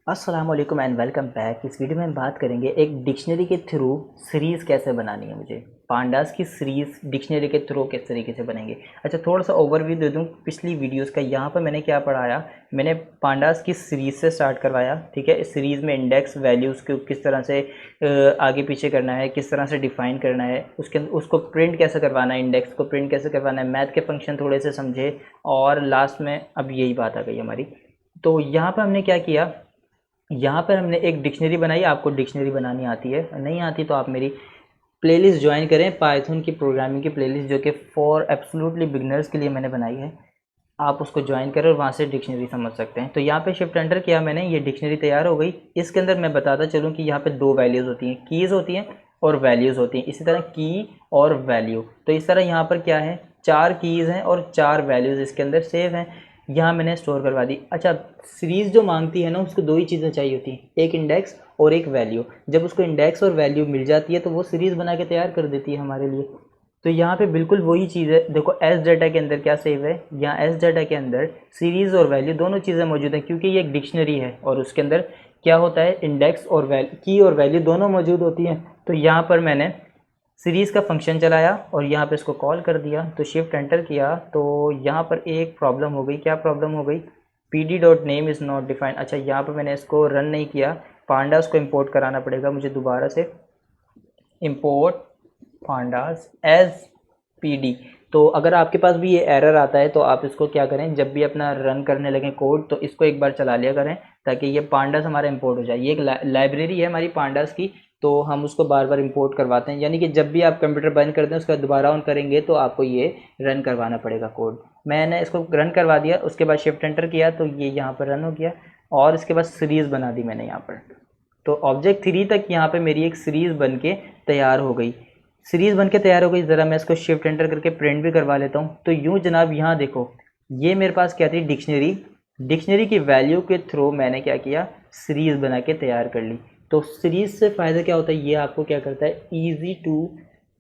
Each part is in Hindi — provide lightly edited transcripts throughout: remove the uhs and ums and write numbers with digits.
अस्सलाम वालेकुम एंड वेलकम बैक। इस वीडियो में हम बात करेंगे एक डिक्शनरी के थ्रू सीरीज़ कैसे बनानी है। मुझे पांडास की सीरीज़ डिक्शनरी के थ्रू किस तरीके से बनेंगे। अच्छा, थोड़ा सा ओवरव्यू दे दूं पिछली वीडियोस का। यहाँ पर मैंने क्या पढ़ाया, मैंने पांडास की सीरीज़ से स्टार्ट करवाया। ठीक है, इस सीरीज़ में इंडेक्स वैल्यूज़ को किस तरह से आगे पीछे करना है, किस तरह से डिफ़ाइन करना है, उसको प्रिंट कैसे करवाना है, इंडेक्स को प्रिंट कैसे करवाना है, मैथ के फंक्शन थोड़े से समझे और लास्ट में अब यही बात आ गई हमारी। तो यहाँ पर हमने क्या किया, यहाँ पर हमने एक डिक्शनरी बनाई। आपको डिक्शनरी बनानी आती है, नहीं आती तो आप मेरी प्लेलिस्ट ज्वाइन करें, पाइथन की प्रोग्रामिंग की प्लेलिस्ट जो कि फॉर एब्सोल्युटली बिगनर्स के लिए मैंने बनाई है। आप उसको ज्वाइन करें और वहाँ से डिक्शनरी समझ सकते हैं। तो यहाँ पे शिफ्ट एंटर किया मैंने, ये डिक्शनरी तैयार हो गई। इसके अंदर मैं बताता चलूँ कि यहाँ पे दो वैल्यूज़ होती हैं, कीज़ होती हैं और वैल्यूज़ होती हैं। इसी तरह की और वैल्यू, तो इस तरह यहाँ पर क्या है, चार कीज़ हैं और चार वैल्यूज़ इसके अंदर सेव हैं। यहाँ मैंने स्टोर करवा दी। अच्छा, सीरीज़ जो मांगती है ना, उसको दो ही चीज़ें चाहिए होती हैं, एक इंडेक्स और एक वैल्यू। जब उसको इंडेक्स और वैल्यू मिल जाती है तो वो सीरीज़ बना के तैयार कर देती है हमारे लिए। तो यहाँ पे बिल्कुल वही चीज़ है। देखो एस डाटा के अंदर क्या सेव है, यहाँ एस डाटा के अंदर सीरीज़ और वैल्यू दोनों चीज़ें मौजूद हैं, क्योंकि ये एक डिक्शनरी है और उसके अंदर क्या होता है, इंडेक्स और वैल्यू, की और वैल्यू दोनों मौजूद होती हैं। तो यहाँ पर मैंने सीरीज़ का फंक्शन चलाया और यहाँ पे इसको कॉल कर दिया, तो शिफ्ट एंटर किया तो यहाँ पर एक प्रॉब्लम हो गई। क्या प्रॉब्लम हो गई, P D dot name is not defined. अच्छा, यहाँ पर मैंने इसको रन नहीं किया, पांडास को इंपोर्ट कराना पड़ेगा मुझे दोबारा से। Import pandas as PD. तो अगर आपके पास भी ये एरर आता है तो आप इसको क्या करें, जब भी अपना रन करने लगें कोड तो इसको एक बार चला लिया करें, ताकि ये पांडास हमारा इंपोर्ट हो जाए। ये एक लाइब्रेरी है हमारी पांडास की, तो हम उसको बार बार इंपोर्ट करवाते हैं। यानी कि जब भी आप कंप्यूटर बंद कर दें उसके बाद दोबारा ऑन करेंगे तो आपको ये रन करवाना पड़ेगा कोड। मैंने इसको रन करवा दिया, उसके बाद शिफ्ट एंटर किया तो ये यहाँ पर रन हो गया और इसके बाद सीरीज़ बना दी मैंने यहाँ पर। तो ऑब्जेक्ट थ्री तक यहाँ पे मेरी एक सीरीज़ बन के तैयार हो गई। सीरीज़ बन के तैयार हो गई। ज़रा मैं इसको शिफ्ट एंटर करके प्रिंट भी करवा लेता हूँ। तो यूँ जनाब, यहाँ देखो, ये मेरे पास क्या थी, डिक्शनरी। डिक्शनरी की वैल्यू के थ्रू मैंने क्या किया, सीरीज़ बना के तैयार कर ली। तो सीरीज़ से फ़ायदा क्या होता है, ये आपको क्या करता है, ईजी टू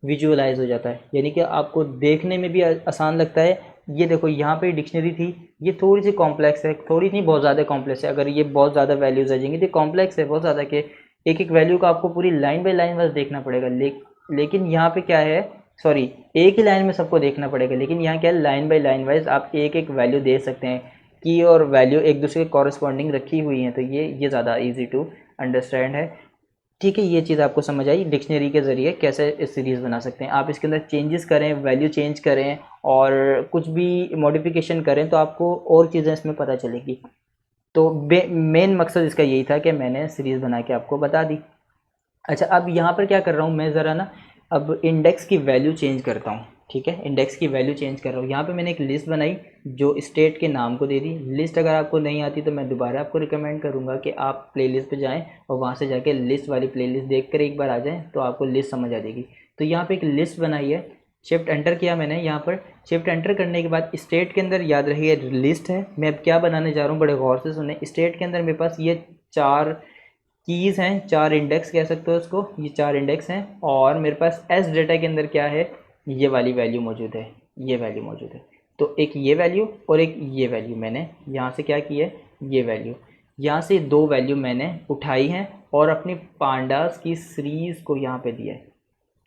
विजुअलाइज हो जाता है, यानी कि आपको देखने में भी आसान लगता है। ये देखो, यहाँ पे डिक्शनरी थी, ये थोड़ी सी कॉम्प्लेक्स है, थोड़ी नहीं बहुत ज़्यादा कॉम्प्लेक्स है। अगर ये बहुत ज़्यादा वैल्यूज़ आ जाएंगी तो कॉम्प्लेक्स है बहुत ज़्यादा, कि एक एक वैल्यू को आपको पूरी लाइन बाई लाइन वाइज देखना पड़ेगा। लेकिन यहाँ पे क्या है, सॉरी, एक ही लाइन में सबको देखना पड़ेगा, लेकिन यहाँ क्या है, लाइन बाई लाइन वाइज आप एक एक वैल्यू दे सकते हैं। की और वैल्यू एक दूसरे के कॉरस्पॉन्डिंग रखी हुई हैं, तो ये ज़्यादा ईजी टू अंडरस्टैंड है। ठीक है, ये चीज़ आपको समझ आई डिक्शनरी के ज़रिए कैसे इस सीरीज़ बना सकते हैं। आप इसके अंदर चेंजेस करें, वैल्यू चेंज करें और कुछ भी मॉडिफिकेशन करें तो आपको और चीज़ें इसमें पता चलेगी। तो मेन मकसद इसका यही था कि मैंने सीरीज़ बना के आपको बता दी। अच्छा, अब यहाँ पर क्या कर रहा हूँ मैं, ज़रा ना अब इंडेक्स की वैल्यू चेंज करता हूँ। ठीक है, इंडेक्स की वैल्यू चेंज कर रहा हूँ। यहाँ पे मैंने एक लिस्ट बनाई जो स्टेट के नाम को दे दी। लिस्ट अगर आपको नहीं आती तो मैं दोबारा आपको रिकमेंड करूँगा कि आप प्लेलिस्ट पे जाएं और वहाँ से जाके लिस्ट वाली प्लेलिस्ट देख कर एक बार आ जाएं, तो आपको लिस्ट समझ आ जाएगी। तो यहाँ पर एक लिस्ट बनाई है, शिफ्ट एंटर किया मैंने। यहाँ पर शिफ्ट एंटर करने के बाद स्टेट के अंदर याद रखिए लिस्ट है। मैं अब क्या बनाने जा रहा हूँ, बड़े गौर से सुने। स्टेट के अंदर मेरे पास ये चार कीज़ हैं, चार इंडेक्स कह सकते हो उसको, ये चार इंडेक्स हैं। और मेरे पास एस डेटा के अंदर क्या है, ये वाली वैल्यू मौजूद है, ये वैल्यू मौजूद है। तो एक ये वैल्यू और एक ये वैल्यू मैंने यहाँ से क्या की है, ये वैल्यू, यहाँ से दो वैल्यू मैंने उठाई हैं और अपनी पांडास की सीरीज़ को यहाँ पे दिया है,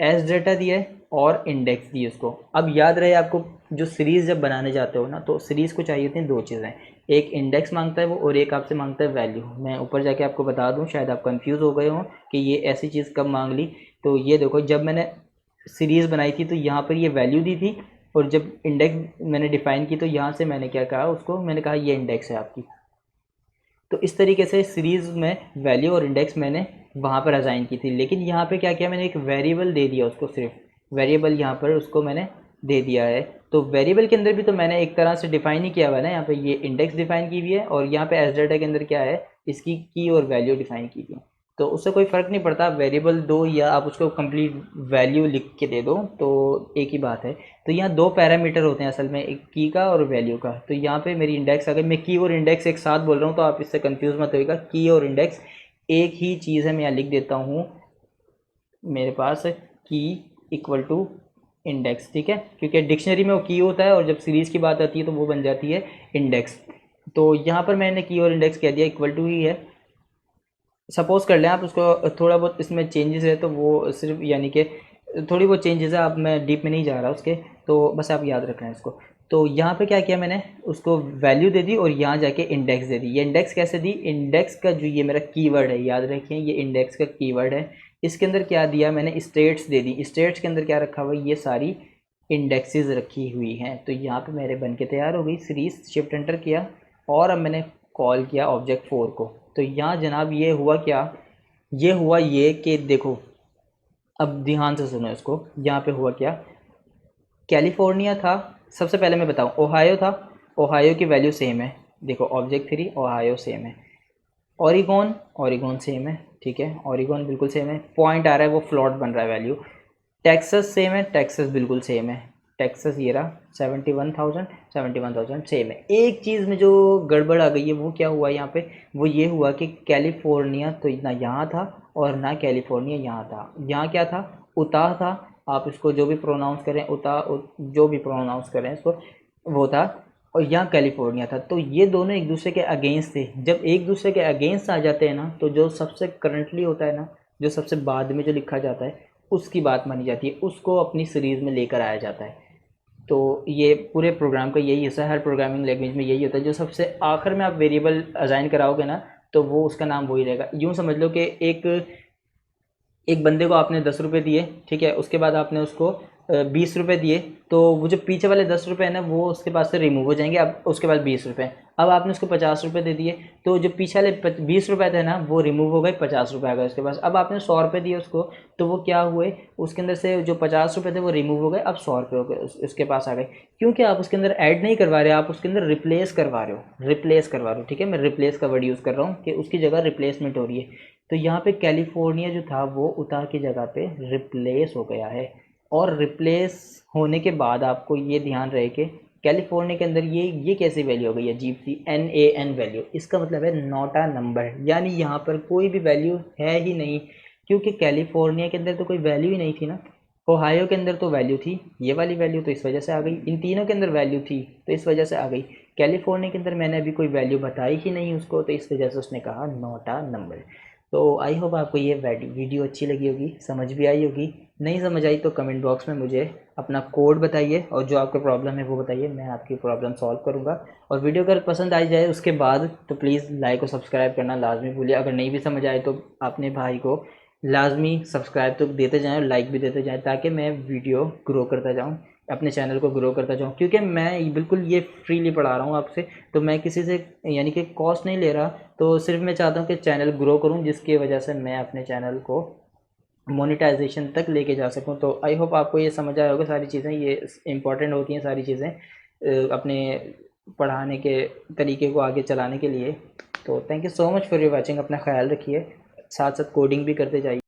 एस डेटा दिया है और इंडेक्स दिए उसको। अब याद रहे आपको, जो सीरीज़ जब बनाने जाते हो ना, तो सीरीज़ को चाहिए होती हैं दो चीज़ें, एक इंडेक्स मांगता है वो और एक आपसे मांगता है वैल्यू। मैं ऊपर जाके आपको बता दूं, शायद आप कंफ्यूज हो गए हो कि ये ऐसी चीज़ कब मांग ली। तो ये देखो, जब मैंने सीरीज़ बनाई थी तो यहाँ पर ये वैल्यू दी थी, और जब इंडेक्स मैंने डिफ़ाइन की तो यहाँ से मैंने क्या कहा उसको, मैंने कहा ये इंडेक्स है आपकी। तो इस तरीके से सीरीज़ में वैल्यू और इंडेक्स मैंने वहाँ पर असाइन की थी। लेकिन यहाँ पे क्या किया, मैंने एक वेरिएबल दे दिया उसको, सिर्फ वेरिएबल यहाँ पर उसको मैंने दे दिया है। तो वेरिएबल के अंदर भी तो मैंने एक तरह से डिफ़ाइन ही किया हुआ है ना, यहाँ पे ये इंडेक्स डिफ़ाइन की हुई है और यहाँ पे एस डाटा के अंदर क्या है, इसकी की और वैल्यू डिफ़ाइन की हुई है। तो उससे कोई फ़र्क नहीं पड़ता, वेरिएबल दो या आप उसको कंप्लीट वैल्यू लिख के दे दो तो एक ही बात है। तो यहाँ दो पैरामीटर होते हैं असल में, एक की का और वैल्यू का। तो यहाँ पे मेरी इंडेक्स आ गई। मैं की और इंडेक्स एक साथ बोल रहा हूँ तो आप इससे कंफ्यूज मत होइएगा, की और इंडेक्स एक ही चीज़ है। मैं यहाँ लिख देता हूँ मेरे पास की इक्वल टू इंडेक्स, ठीक है, क्योंकि डिक्शनरी में वो की होता है और जब सीरीज़ की बात आती है तो वो बन जाती है इंडेक्स। तो यहाँ पर मैंने की और इंडेक्स कह दिया इक्वल टू ही है। सपोज़ कर लें आप उसको, थोड़ा बहुत इसमें चेंजेस है तो वो सिर्फ यानी कि थोड़ी बहुत चेंजेस है, आप मैं डीप में नहीं जा रहा उसके, तो बस आप याद रखना है इसको। तो यहाँ पे क्या किया मैंने, उसको वैल्यू दे दी और यहाँ जाके इंडेक्स दे दी। ये इंडेक्स कैसे दी, इंडेक्स का जो ये मेरा कीवर्ड है, याद रखिए ये इंडेक्स का कीवर्ड है, इसके अंदर क्या दिया मैंने, स्टेट्स दे दी। स्टेट्स के अंदर क्या रखा हुआ, ये सारी इंडेक्सेस रखी हुई हैं। तो यहाँ पे मेरे बन के तैयार हो गई सीरीज, शिफ्ट एंटर किया और अब मैंने कॉल किया ऑब्जेक्ट 4 को। तो यहाँ जनाब ये हुआ क्या, ये हुआ ये कि देखो, अब ध्यान से सुनो इसको, यहाँ पे हुआ क्या, कैलिफोर्निया था, सबसे पहले मैं बताऊँ ओहायो था, ओहायो की वैल्यू सेम है, देखो ऑब्जेक्ट 3 ओहायो सेम है। ओरिगोन, ओरिगोन सेम है, ठीक है, ओरिगोन बिल्कुल सेम है, पॉइंट आ रहा है वो फ्लोट बन रहा है वैल्यू। टेक्सास सेम है, टेक्सास बिल्कुल सेम है, टेक्सास ये रहा 71,000, 71,000 सेम है। एक चीज़ में जो गड़बड़ आ गई है वो क्या हुआ यहाँ पे, वो ये हुआ कि कैलिफोर्निया तो ना यहाँ था और ना कैलिफोर्निया यहाँ था। यहाँ क्या था, उताह था, आप इसको जो भी प्रोनाउंस करें, जो भी प्रोनाउंस करें इसको, वो था, और यहाँ कैलिफोर्निया था। तो ये दोनों एक दूसरे के अगेंस्ट थे। जब एक दूसरे के अगेंस्ट आ जाते हैं ना, तो जो सबसे करंटली होता है ना, जो सबसे बाद में जो लिखा जाता है उसकी बात मानी जाती है, उसको अपनी सीरीज़ में लेकर आया जाता है। तो ये पूरे प्रोग्राम का यही हिस्सा है, हर प्रोग्रामिंग लैंग्वेज में यही होता है, जो सबसे आखिर में आप वेरिएबल असाइन कराओगे ना, तो वो उसका नाम वही रहेगा। यूँ समझ लो कि एक एक बंदे को आपने 10 रुपये दिए, ठीक है, उसके बाद आपने उसको 20 रुपये दिए, तो वो जो पीछे वाले 10 रुपये हैं ना, वो उसके पास से रिमूव हो जाएंगे, अब उसके बाद 20 रुपये। अब आपने उसको 50 रुपये दे दिए, तो जो पीछे वाले 20 रुपये थे ना, वो रिमूव हो गए, 50 रुपये आ गए उसके पास। अब आपने 100 रुपये दिए उसको, तो वो क्या हुए, उसके अंदर से जो 50 रुपये थे वो रिमूव हो गए, अब 100 रुपये हो गए उसके पास आ गए। क्योंकि आप उसके अंदर ऐड नहीं करवा रहे, आप उसके अंदर रिप्लेस करवा रहे हो, रिप्लेस करवा रहे हो, ठीक है, मैं रिप्लेस का वर्ड यूज़ कर रहा हूँ कि उसकी जगह रिप्लेसमेंट हो रही है। तो यहाँ पे कैलिफोर्निया जो था वो उतार की जगह पे रिप्लेस हो गया है। और रिप्लेस होने के बाद आपको ये ध्यान रहे कि कैलिफोर्निया के अंदर ये कैसी वैल्यू हो गई है, अजीब सी NaN वैल्यू, इसका मतलब है नॉट अ नंबर, यानी यहाँ पर कोई भी वैल्यू है ही नहीं, क्योंकि कैलिफोर्निया के अंदर तो कोई वैल्यू ही नहीं थी ना। ओहायो के अंदर तो वैल्यू थी, ये वाली वैल्यू, तो इस वजह से आ गई। इन तीनों के अंदर वैल्यू थी तो इस वजह से आ गई। कैलिफोर्निया के अंदर मैंने अभी कोई वैल्यू बताई ही नहीं उसको, तो इस वजह से उसने कहा नॉट अ नंबर। तो आई होप आपको ये वीडियो अच्छी लगी होगी, समझ भी आई होगी। नहीं समझ आई तो कमेंट बॉक्स में मुझे अपना कोड बताइए और जो आपका प्रॉब्लम है वो बताइए, मैं आपकी प्रॉब्लम सॉल्व करूँगा। और वीडियो अगर पसंद आई जाए उसके बाद तो प्लीज़ लाइक और सब्सक्राइब करना लाजमी भूलिए। अगर नहीं भी समझ आए तो अपने भाई को लाजमी सब्सक्राइब तो देते जाएँ और लाइक भी देते जाएँ, ताकि मैं वीडियो ग्रो करता जाऊँ, अपने चैनल को ग्रो करता जाऊँ। क्योंकि मैं बिल्कुल ये फ्रीली पढ़ा रहा हूँ आपसे, तो मैं किसी से यानी कि कॉस्ट नहीं ले रहा। तो सिर्फ मैं चाहता हूँ कि चैनल ग्रो करूँ, जिसकी वजह से मैं अपने चैनल को मोनेटाइजेशन तक लेके जा सकूँ। तो आई होप आपको ये समझ आया होगा, सारी चीज़ें ये इंपॉर्टेंट होती हैं सारी चीज़ें अपने पढ़ाने के तरीके को आगे चलाने के लिए। तो thank you so much for your watching, अपना ख्याल रखिए, साथ साथ कोडिंग भी करते जाइए।